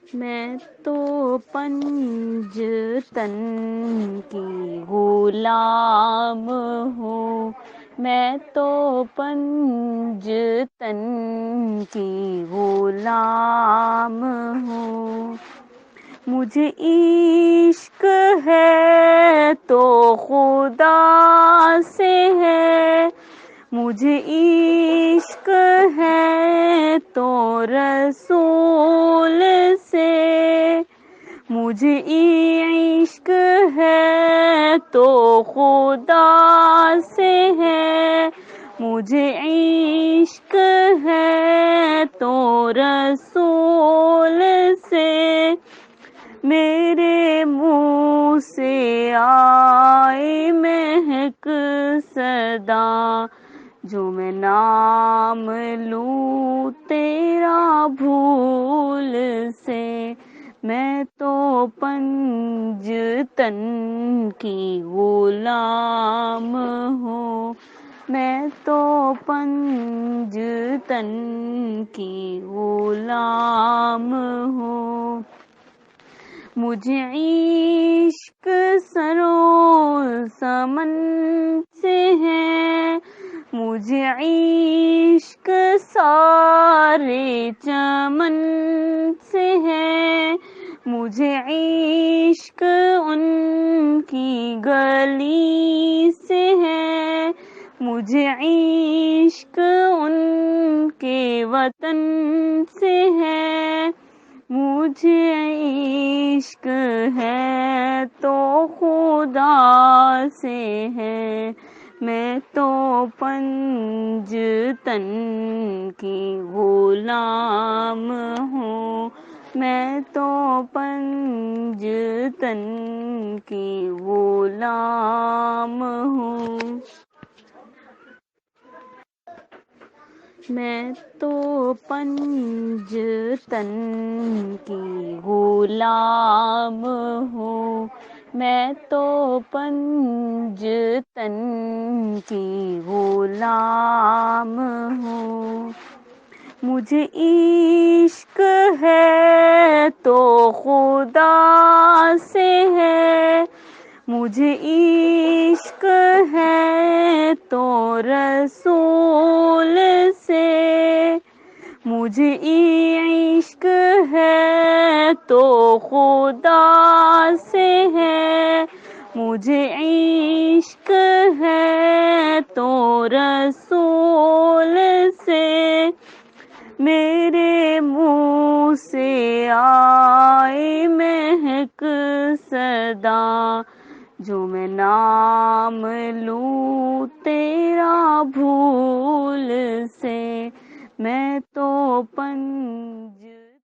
میں تو پنج تن کی غلام ہوں، میں تو پنج تن کی غلام ہوں، مجھے عشق ہے تو خدا سے ہے، مجھے عشق ہے تو رسول سے، مجھے عشق ہے تو خدا سے ہے، مجھے عشق ہے تو رسول سے، میرے منہ سے آئے مہک صدا، جو میں نام لوں تیرا بھول سے، میں تو پنج تن کی غلام ہوں، میں تو پنج تن کی غلام ہوں، مجھے عشق سرو سمن سے ہے، مجھے عشق سارے چمن سے ہے، مجھے عشق ان کی گلی سے ہے، مجھے عشق ان کے وطن سے ہے، مجھے عشق ہے تو خدا سے ہے، میں تو پنج تن کی غلام ہوں، میں تو پنج تن کی غلام ہوں، میں تو پنج تن کی غلام ہوں، میں تو پنج تن کی غلام ہوں، مجھے عشق ہے تو خدا سے ہے، مجھے عشق ہے تو رسول سے، مجھے عشق ہے تو خدا سے ہے، مجھے عشق ہے تو رسول سے، میرے منہ سے آئے مہک صدا، جو میں نام لوں تیرا بھول سے، میں تو